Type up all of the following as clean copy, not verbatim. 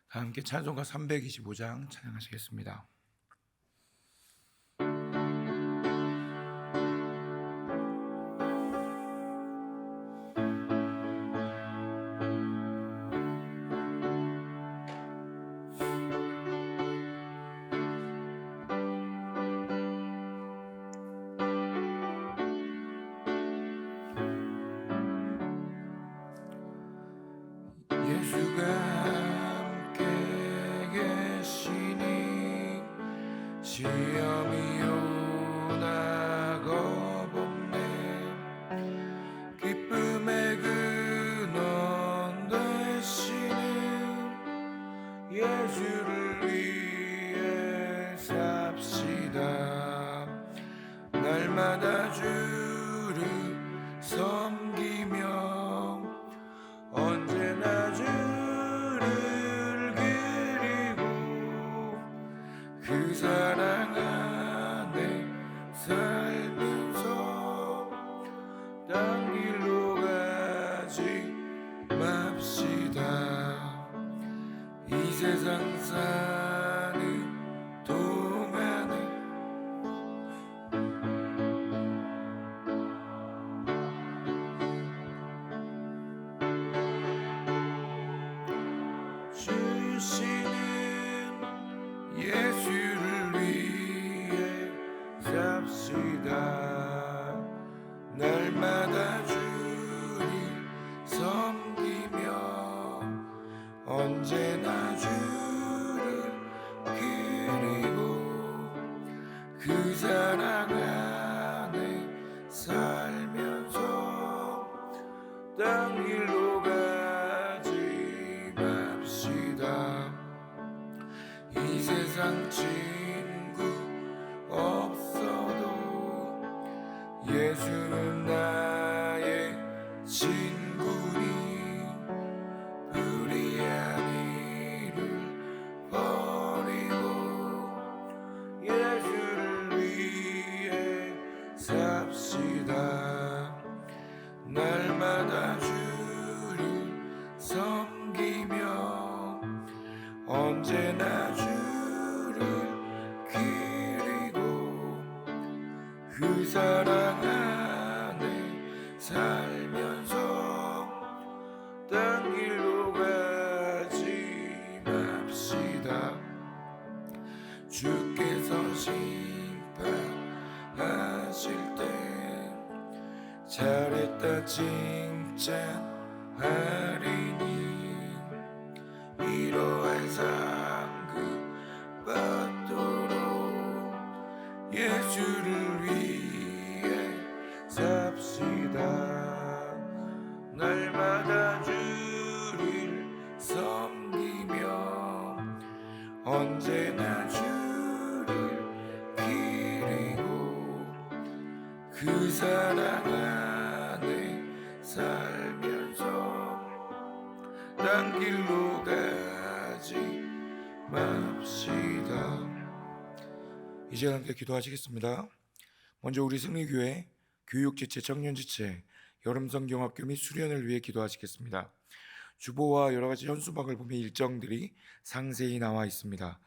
함께 찬송가 325장 찬양하시겠습니다. 예수가 함께 계시니 시험이 오나 겁없네. 기쁨의 근원 되시는 예수를 위해 삽시다. 날마다 주를 섬기며 언제나 주를 그리고 그 사랑 안에 살면서 딴 길로 가지 맙시다. 이 세상 사는 동안에 주시는 예수를 위해 삽시다. 날마다 주를 섬기며 언제나 주를 그리고 그 사랑 안에 살면서 딴 길로 가지 맙시다. 이 세상 친구 없어도 예수는 나의 친구니 불의한 일을 버리고 예수를 위해 삽시다. 날마다 주를 섬기며 언제나 주를 그리고 그 사랑 안에 살면서 딴 길로 가지 맙시다. 주께서 심판하실 때 잘했다 칭찬하리니 위로의 상급 받도록 예수를 위해 삽시다. 날마다 주를 섬기며 언제나 주를 기리고 그 사랑 안에 살면서 딴 길로 가지 맙시다. 이제 함께 기도하시겠습니다. 먼저 우리 승리교회 교육지체, 청년지체, 여름성경학교 및 수련을 위해 기도하시겠습니다. 주보와 여러가지 현수막을 보면 일정들이 상세히 나와 있습니다.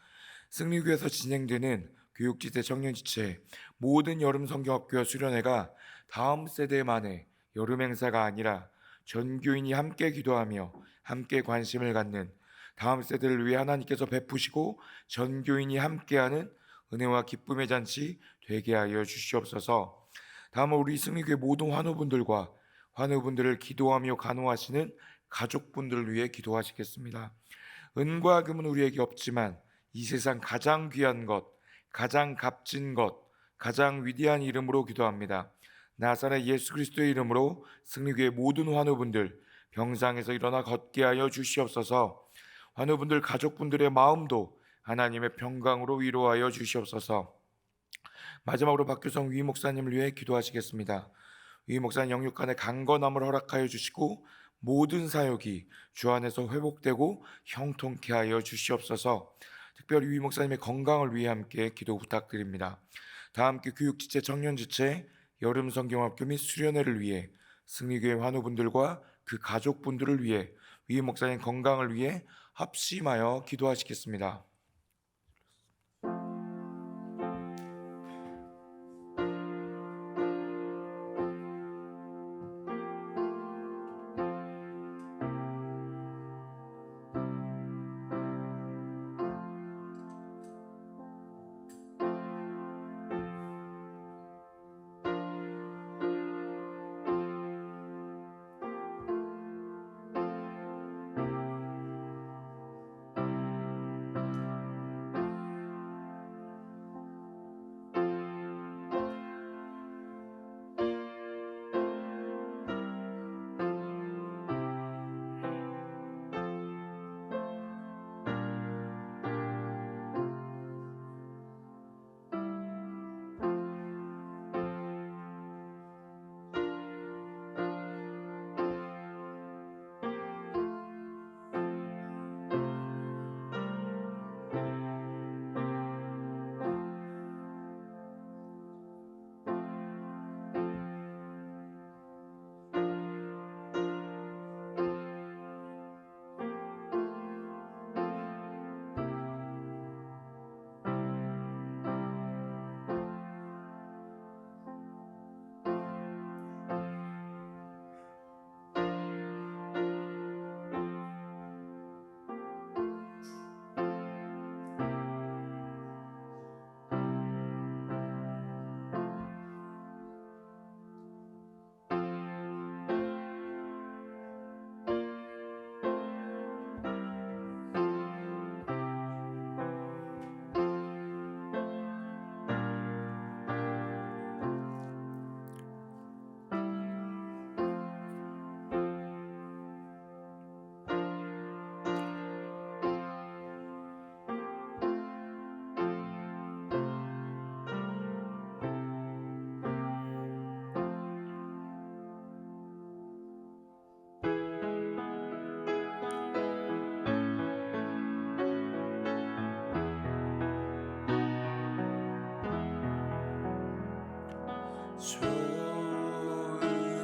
승리교회에서 진행되는 교육지체, 청년지체, 모든 여름성경학교와 수련회가 다음 세대만의 여름행사가 아니라 전 교인이 함께 기도하며 함께 관심을 갖는, 다음 세대를 위해 하나님께서 베푸시고 전 교인이 함께하는 은혜와 기쁨의 잔치 되게 하여 주시옵소서. 다음은 우리 승리교회 모든 환우분들을 기도하며 간호하시는 가족분들을 위해 기도하시겠습니다. 은과 금은 우리에게 없지만 이 세상 가장 귀한 것, 가장 값진 것, 가장 위대한 이름으로 기도합니다. 나사렛 예수 그리스도의 이름으로 승리교회 모든 환우분들 병상에서 일어나 걷게 하여 주시옵소서. 환우분들 가족분들의 마음도 하나님의 평강으로 위로하여 주시옵소서. 마지막으로 박규성 위 목사님을 위해 기도하시겠습니다. 위 목사님 영육간의 강건함을 허락하여 주시고 모든 사역이 주 안에서 회복되고 형통케 하여 주시옵소서. 특별히 위 목사님의 건강을 위해 함께 기도 부탁드립니다. 다 함께 교육지체, 청년지체, 여름성경학교 및 수련회를 위해 승리교회 환우분들과 그 가족분들을 위해 위 목사님 건강을 위해 합심하여 기도하시겠습니다.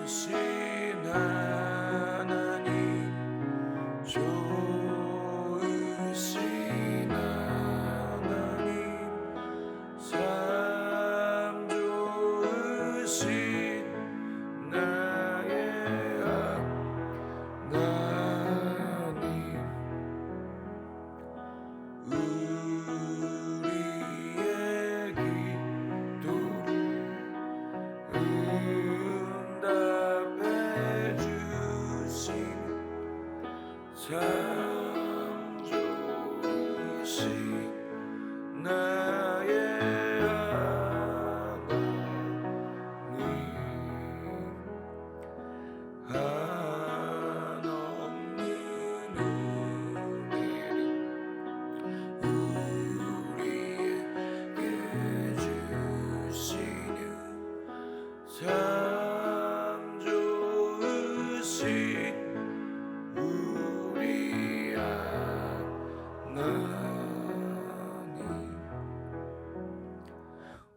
좋으신 하나님, 좋으신 하나님, 참 좋으신 나의 하나님, 우리의 기도를 응답해 주신 참 좋으신 나의 하나님, 한없는 은혜를 우리에게 주시는 참 좋으신 우리 하나님.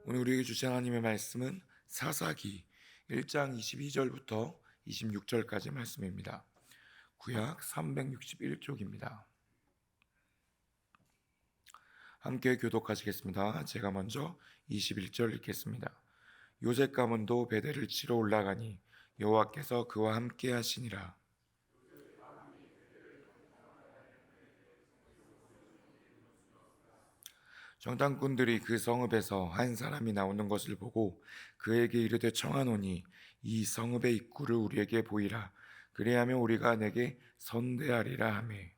오늘 우리에게 주신 하나님의 말씀은 사사기 1장 22절부터 26절까지 말씀입니다. 구약 361쪽입니다. 함께 교독하시겠습니다. 제가 먼저 21절 읽겠습니다. 요셉 가문도 베델을 치러 올라가니 여호와께서 그와 함께 하시니라. 정탐꾼들이 그 성읍에서 한 사람이 나오는 것을 보고 그에게 이르되 청하노니 이 성읍의 입구를 우리에게 보이라. 그리하면 우리가 내게 선대하리라 하매.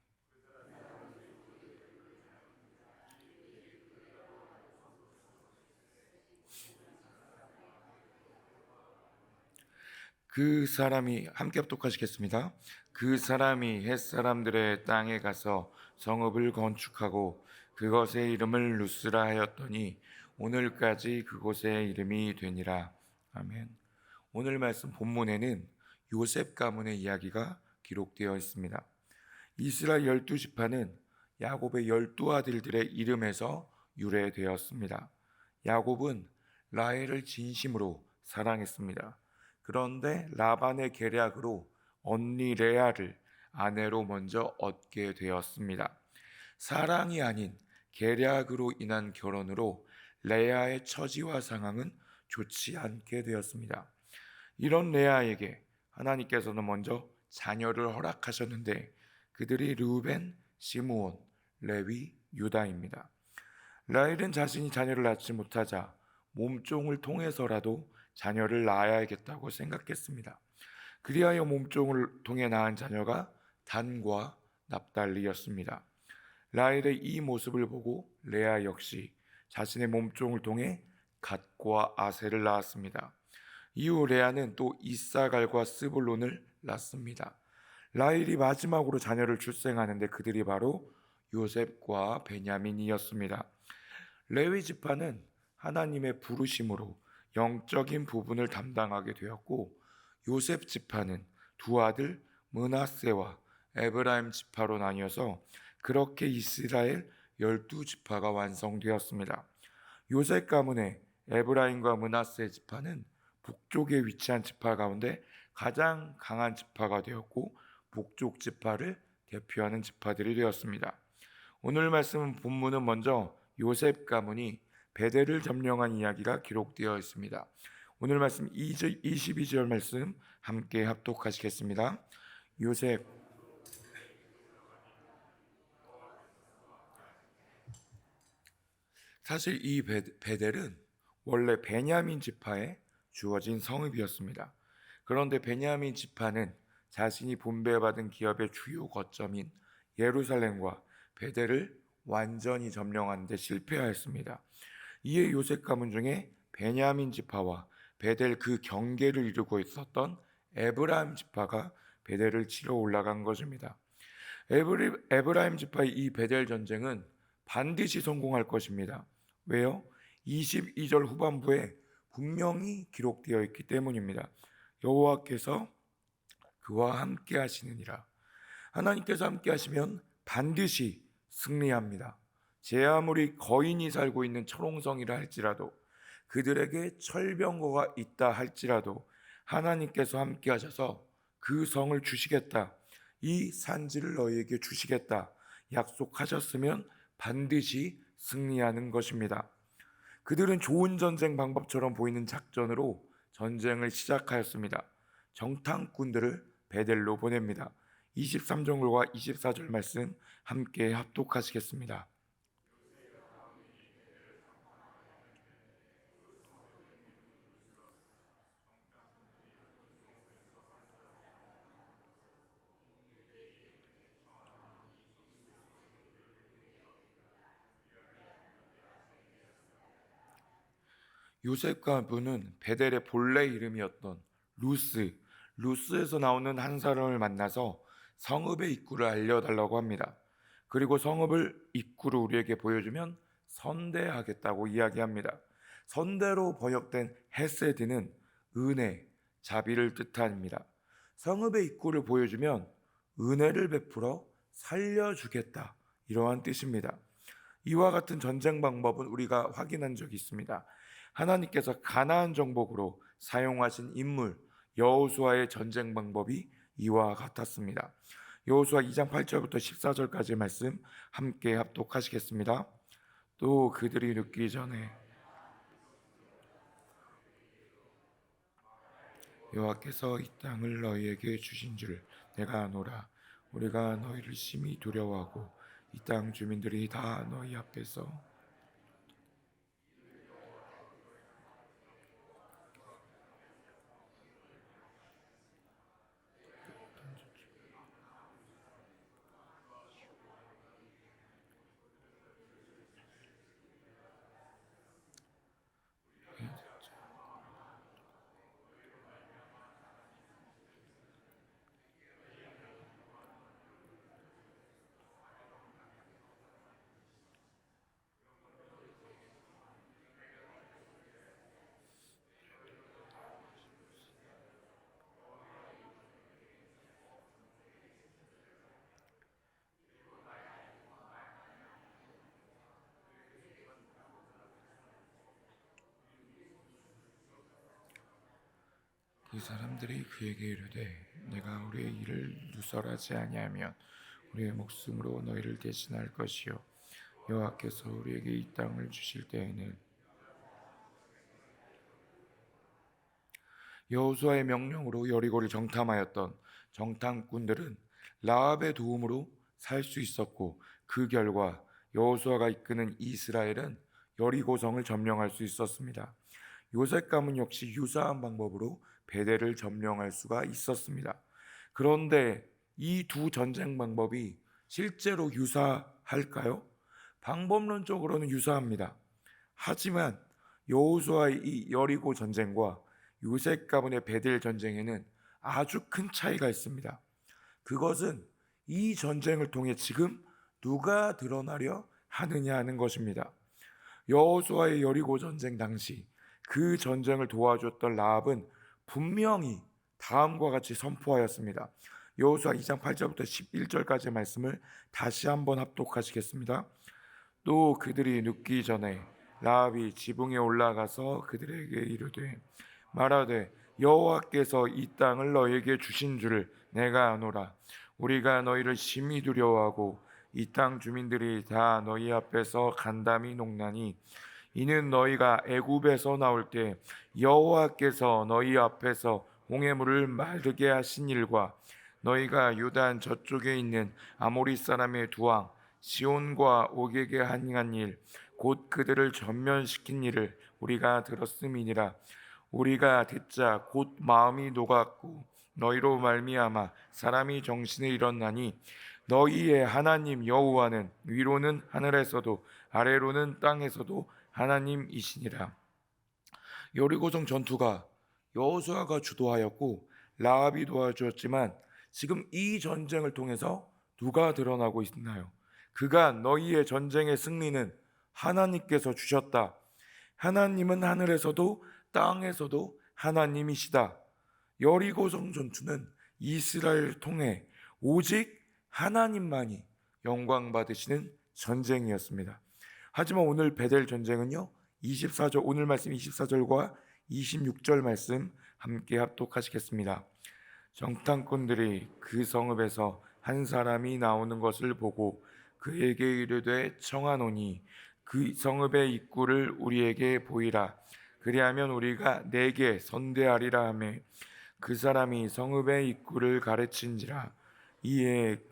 그 사람이 함께 합독하시겠습니다. 그 사람이 햇사람들의 땅에 가서 성읍을 건축하고 그것의 이름을 루스라 하였더니 오늘까지 그곳의 이름이 되니라. 아멘. 오늘 말씀 본문에는 요셉 가문의 이야기가 기록되어 있습니다. 이스라엘 12지파는 야곱의 12아들들의 이름에서 유래되었습니다. 야곱은 라헬을 진심으로 사랑했습니다. 그런데 라반의 계략으로 언니 레아를 아내로 먼저 얻게 되었습니다. 사랑이 아닌 계략으로 인한 결혼으로 레아의 처지와 상황은 좋지 않게 되었습니다. 이런 레아에게 하나님께서는 먼저 자녀를 허락하셨는데 그들이 르우벤, 시므온, 레위, 유다입니다. 라헬은 자신이 자녀를 낳지 못하자 몸종을 통해서라도 자녀를 낳아야겠다고 생각했습니다. 그리하여 몸종을 통해 낳은 자녀가 단과 납달리였습니다. 라헬의 이 모습을 보고 레아 역시 자신의 몸종을 통해 갓과 아셀을 낳았습니다. 이후 레아는 또 이사갈과 스불론을 낳습니다. 라헬이 마지막으로 자녀를 출생하는데 그들이 바로 요셉과 베냐민이었습니다. 레위 지파는 하나님의 부르심으로 영적인 부분을 담당하게 되었고 요셉 지파는 두 아들 므낫세와 에브라임 지파로 나뉘어서 그렇게 이스라엘 12지파가 완성되었습니다. 요셉 가문의 에브라임과 므낫세 지파는 북쪽에 위치한 지파 가운데 가장 강한 지파가 되었고 북쪽 지파를 대표하는 지파들이 되었습니다. 오늘 말씀 본문은 먼저 요셉 가문이 베델을 점령한 이야기가 기록되어 있습니다. 오늘 말씀 22절 말씀 함께 합독하시겠습니다. 요셉 사실 이 베델은 원래 베냐민 지파에 주어진 성읍이었습니다. 그런데 베냐민 지파는 자신이 분배받은 기업의 주요 거점인 예루살렘과 베델을 완전히 점령하는 데 실패하였습니다. 이에 요셉 가문 중에 베냐민 지파와 베델 그 경계를 이루고 있었던 에브라임 지파가 베델을 치러 올라간 것입니다. 에브라임 지파의 이 베델 전쟁은 반드시 성공할 것입니다. 왜요? 22절 후반부에 분명히 기록되어 있기 때문입니다. 여호와께서 그와 함께 하시느니라. 하나님께서 함께 하시면 반드시 승리합니다. 제 아무리 거인이 살고 있는 철옹성이라 할지라도 그들에게 철병거가 있다 할지라도 하나님께서 함께 하셔서 그 성을 주시겠다. 이 산지를 너희에게 주시겠다. 약속하셨으면 반드시 승리하는 것입니다. 그들은 좋은 전쟁 방법처럼 보이는 작전으로 전쟁을 시작하였습니다. 정탐꾼들을 베델로 보냅니다. 23절과 24절 말씀 함께 합독하시겠습니다. 요셉 가부는 베델의 본래 이름이었던 루스에서 나오는 한 사람을 만나서 성읍의 입구를 알려달라고 합니다. 그리고 성읍을 입구로 우리에게 보여주면 선대하겠다고 이야기합니다. 선대로 번역된 헤세드는 은혜, 자비를 뜻합니다. 성읍의 입구를 보여주면 은혜를 베풀어 살려주겠다, 이러한 뜻입니다. 이와 같은 전쟁 방법은 우리가 확인한 적이 있습니다. 하나님께서 가나안 정복으로 사용하신 인물 여호수아의 전쟁 방법이 이와 같았습니다. 여호수아 2장 8절부터 14절까지 말씀 함께 합독하시겠습니다. 또 그들이 눕기 전에 여호와께서 이 땅을 너희에게 주신 줄 내가 아노라. 우리가 너희를 심히 두려워하고 이 땅 주민들이 다 너희 앞에서 그 사람들이 그에게 이르되 내가 우리의 일을 누설하지 아니하면 우리의 목숨으로 너희를 대신할 것이요 여호와께서 우리에게 이 땅을 주실 때에는 여호수아의 명령으로 여리고를 정탐하였던 정탐꾼들은 라합의 도움으로 살 수 있었고 그 결과 여호수아가 이끄는 이스라엘은 여리고성을 점령할 수 있었습니다. 요셉 가문 역시 유사한 방법으로 베델을 점령할 수가 있었습니다. 그런데 이 두 전쟁 방법이 실제로 유사할까요? 방법론적으로는 유사합니다. 하지만 여호수아의 이 여리고 전쟁과 요셉 가문의 베델 전쟁에는 아주 큰 차이가 있습니다. 그것은 이 전쟁을 통해 지금 누가 드러나려 하느냐 하는 것입니다. 여호수아의 여리고 전쟁 당시 그 전쟁을 도와줬던 라합은 분명히 다음과 같이 선포하였습니다. 여호수아 2장 8절부터 11절까지의 말씀을 다시 한번 합독하시겠습니다. 또 그들이 눕기 전에 라합이 지붕에 올라가서 그들에게 이르되 말하되 여호와께서 이 땅을 너희에게 주신 줄을 내가 아노라. 우리가 너희를 심히 두려워하고 이 땅 주민들이 다 너희 앞에서 간담이 농나니 이는 너희가 애굽에서 나올 때 여호와께서 너희 앞에서 홍해물을 마르게 하신 일과 너희가 요단 저쪽에 있는 아모리 사람의 두 왕 시온과 옥에게 행한 일 곧 그들을 전면시킨 일을 우리가 들었음이니라. 우리가 듣자 곧 마음이 녹았고 너희로 말미암아 사람이 정신을 잃었나니 너희의 하나님 여호와는 위로는 하늘에서도 아래로는 땅에서도 하나님이시니라. 여리고성 전투가 여호수아가 주도하였고 라합이 도와주었지만 지금 이 전쟁을 통해서 누가 드러나고 있나요? 그간 너희의 전쟁의 승리는 하나님께서 주셨다. 하나님은 하늘에서도 땅에서도 하나님이시다. 여리고성 전투는 이스라엘을 통해 오직 하나님만이 영광 받으시는 전쟁이었습니다. 하지만 오늘 베델 전쟁은요, 24절 오늘 말씀 24절과 26절 말씀 함께 합독하시겠습니다. 정탐꾼들이 그 성읍에서 한 사람이 나오는 것을 보고 그에게 이르되 청하노니 그 성읍의 입구를 우리에게 보이라. 그리하면 우리가 내게 선대하리라 하며 그 사람이 성읍의 입구를 가르친지라. 이에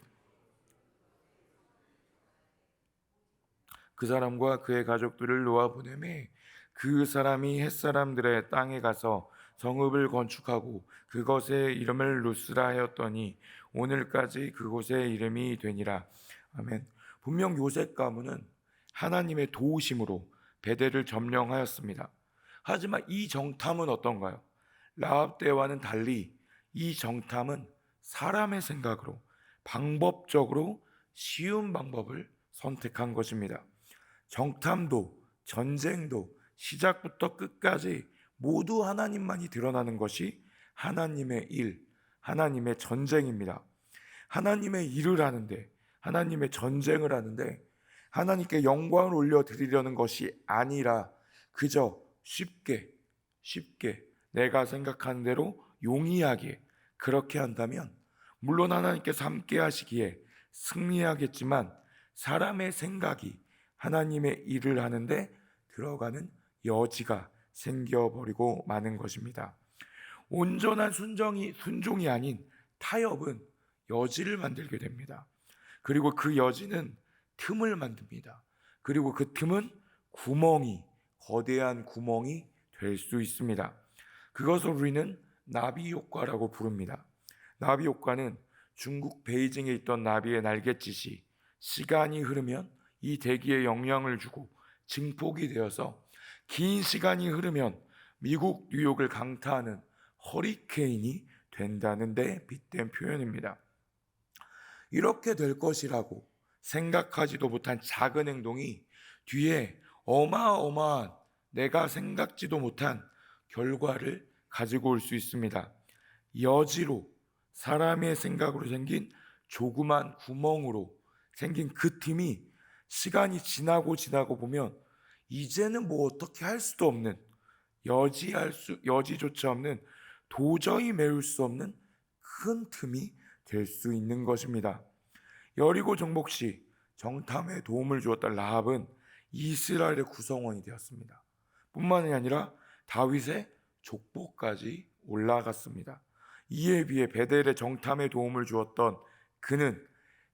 그 사람과 그의 가족들을 놓아 보내매 그 사람이 햇사람들의 땅에 가서 성읍을 건축하고 그것의 이름을 루스라 하였더니 오늘까지 그곳의 이름이 되니라. 아멘. 분명 요셉 가문은 하나님의 도우심으로 베델을 점령하였습니다. 하지만 이 정탐은 어떤가요? 라합 때와는 달리 이 정탐은 사람의 생각으로 방법적으로 쉬운 방법을 선택한 것입니다. 정탐도 전쟁도 시작부터 끝까지 모두 하나님만이 드러나는 것이 하나님의 일, 하나님의 전쟁입니다. 하나님의 일을 하는데, 하나님의 전쟁을 하는데 하나님께 영광을 올려드리려는 것이 아니라 그저 쉽게 내가 생각하는 대로 용이하게 그렇게 한다면 물론 하나님께서 함께 하시기에 승리하겠지만 사람의 생각이 하나님의 일을 하는데 들어가는 여지가 생겨버리고 마는 것입니다. 온전한 순종이 아닌 타협은 여지를 만들게 됩니다. 그리고 그 여지는 틈을 만듭니다. 그리고 그 틈은 거대한 구멍이 될 수 있습니다. 그것을 우리는 나비 효과라고 부릅니다. 나비 효과는 중국 베이징에 있던 나비의 날갯짓이 시간이 흐르면 이 대기에 영향을 주고 증폭이 되어서 긴 시간이 흐르면 미국 뉴욕을 강타하는 허리케인이 된다는 데 빗댄 표현입니다. 이렇게 될 것이라고 생각하지도 못한 작은 행동이 뒤에 어마어마한 내가 생각지도 못한 결과를 가지고 올 수 있습니다. 여지로 사람의 생각으로 생긴 조그만 구멍으로 생긴 그 틈이 시간이 지나고 보면 이제는 뭐 어떻게 할 수도 없는 여지조차 없는 도저히 메울 수 없는 큰 틈이 될 수 있는 것입니다. 여리고 정복 시 정탐에 도움을 주었던 라합은 이스라엘의 구성원이 되었습니다. 뿐만이 아니라 다윗의 족보까지 올라갔습니다. 이에 비해 베델의 정탐에 도움을 주었던 그는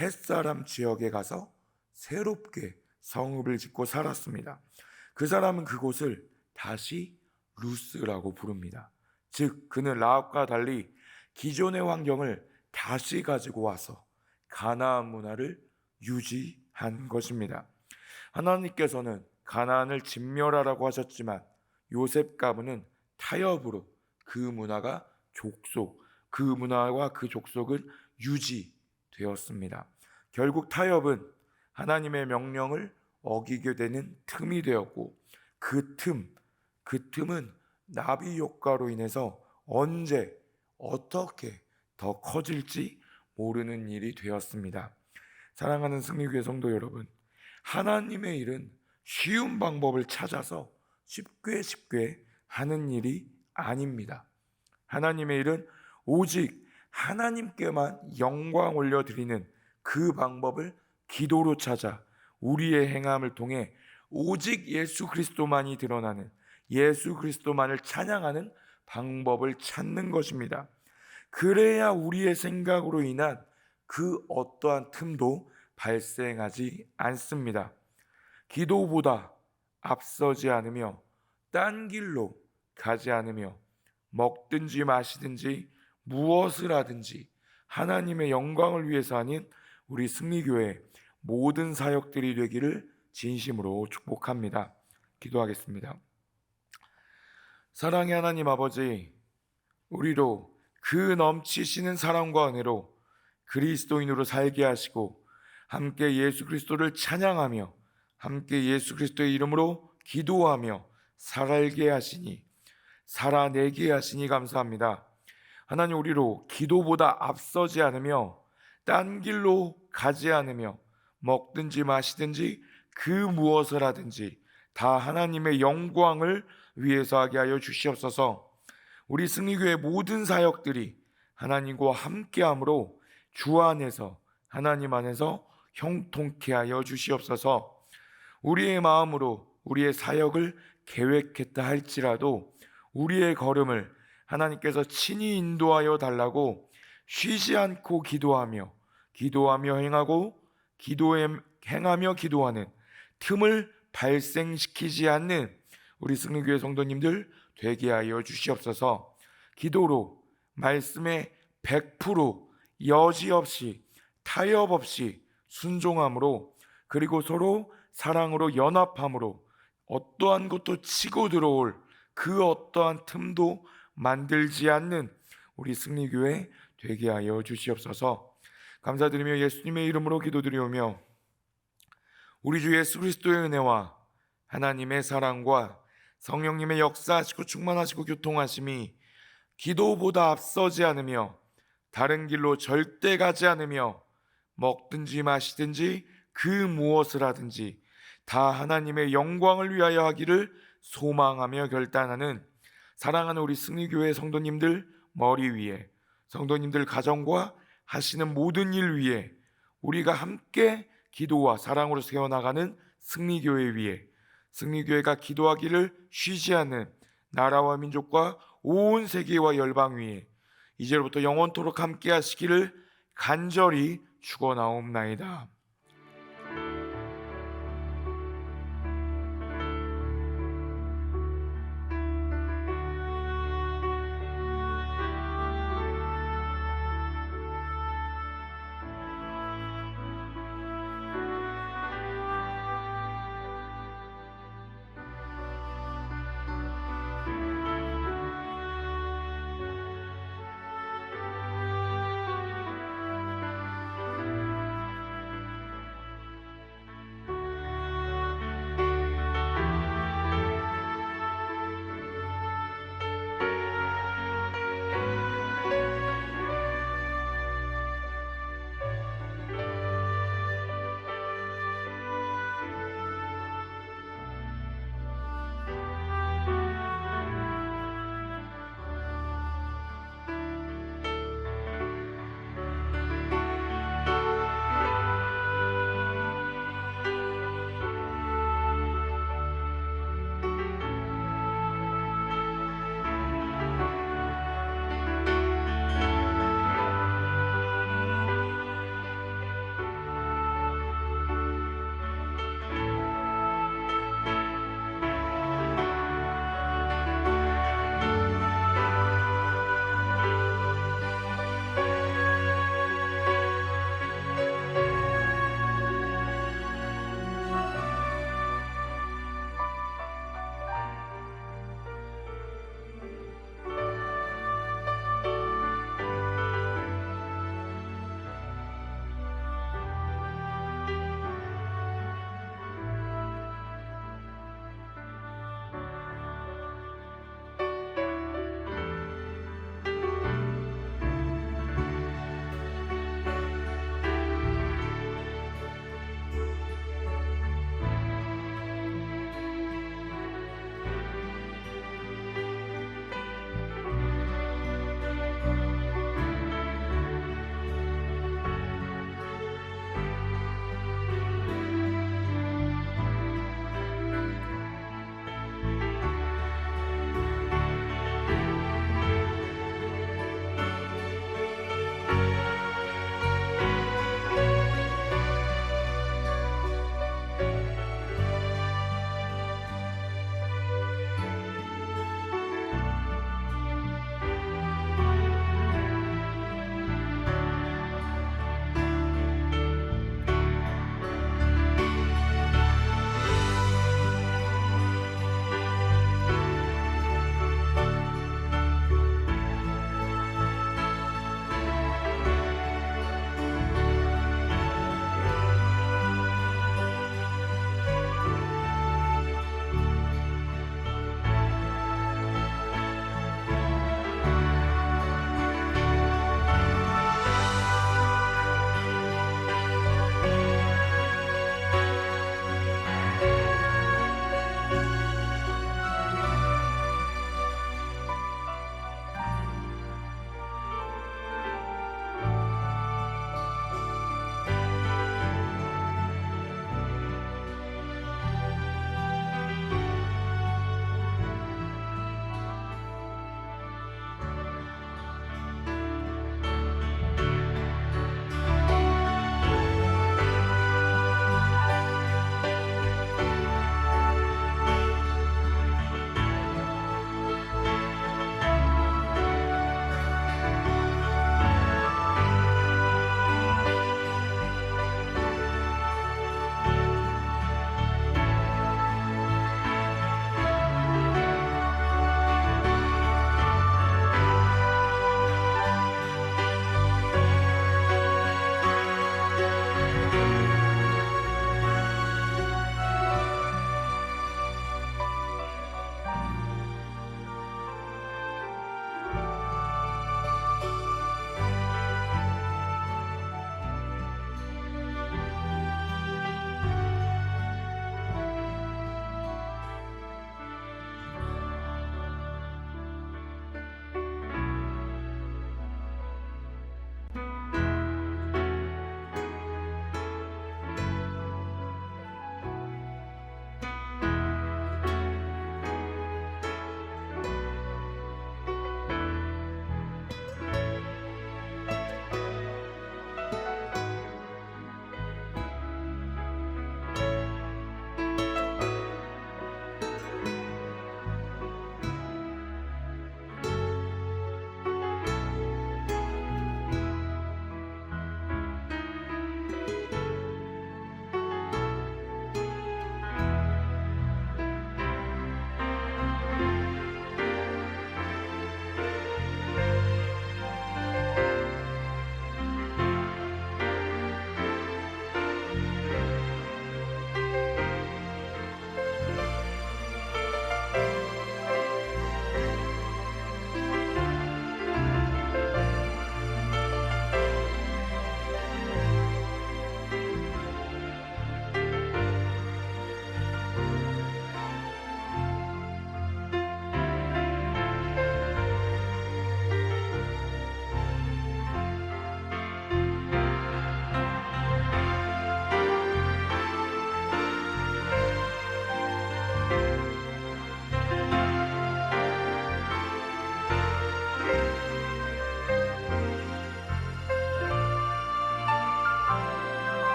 햇사람 지역에 가서 새롭게 성읍을 짓고 살았습니다. 그 사람은 그곳을 다시 루스라고 부릅니다. 즉 그는 라합과 달리 기존의 환경을 다시 가지고 와서 가나안 문화를 유지한 것입니다. 하나님께서는 가나안을 진멸하라고 하셨지만 요셉 가문은 타협으로 그 문화와 그 족속은 유지되었습니다. 결국 타협은 하나님의 명령을 어기게 되는 틈이 되었고 그 틈은 나비 효과로 인해서 언제 어떻게 더 커질지 모르는 일이 되었습니다. 사랑하는 승리교회 성도 여러분, 하나님의 일은 쉬운 방법을 찾아서 쉽게 하는 일이 아닙니다. 하나님의 일은 오직 하나님께만 영광 올려드리는 그 방법을 기도로 찾아 우리의 행함을 통해 오직 예수 그리스도만이 드러나는, 예수 그리스도만을 찬양하는 방법을 찾는 것입니다. 그래야 우리의 생각으로 인한 그 어떠한 틈도 발생하지 않습니다. 기도보다 앞서지 않으며 딴 길로 가지 않으며 먹든지 마시든지 무엇을 하든지 하나님의 영광을 위해서 하는 우리 승리교회 모든 사역들이 되기를 진심으로 축복합니다. 기도하겠습니다. 사랑의 하나님 아버지, 우리로 그 넘치시는 사랑과 은혜로 그리스도인으로 살게 하시고 함께 예수 그리스도를 찬양하며 함께 예수 그리스도의 이름으로 기도하며 살게 하시니, 살아내게 하시니 감사합니다. 하나님, 우리로 기도보다 앞서지 않으며 딴 길로 가지 않으며 먹든지 마시든지 그 무엇을 하든지 다 하나님의 영광을 위해서 하게 하여 주시옵소서. 우리 승리교회 모든 사역들이 하나님과 함께함으로 주 안에서, 하나님 안에서 형통케 하여 주시옵소서. 우리의 마음으로 우리의 사역을 계획했다 할지라도 우리의 걸음을 하나님께서 친히 인도하여 달라고 쉬지 않고 기도하며 행하며 기도하는 틈을 발생시키지 않는 우리 승리교회 성도님들 되게 하여 주시옵소서. 기도로 말씀에 100% 여지없이 타협 없이 순종함으로, 그리고 서로 사랑으로 연합함으로 어떠한 것도 치고 들어올 그 어떠한 틈도 만들지 않는 우리 승리교회 되게 하여 주시옵소서. 감사드리며 예수님의 이름으로 기도드리오며 우리 주 예수 그리스도의 은혜와 하나님의 사랑과 성령님의 역사하시고 충만하시고 교통하심이 기도보다 앞서지 않으며 다른 길로 절대 가지 않으며 먹든지 마시든지 그 무엇을 하든지 다 하나님의 영광을 위하여 하기를 소망하며 결단하는 사랑하는 우리 승리교회 성도님들 머리 위에, 성도님들 가정과 하시는 모든 일 위에, 우리가 함께 기도와 사랑으로 세워나가는 승리교회 위에, 승리교회가 기도하기를 쉬지 않는 나라와 민족과 온 세계와 열방 위에 이제부터 영원토록 함께 하시기를 간절히 축원하옵나이다.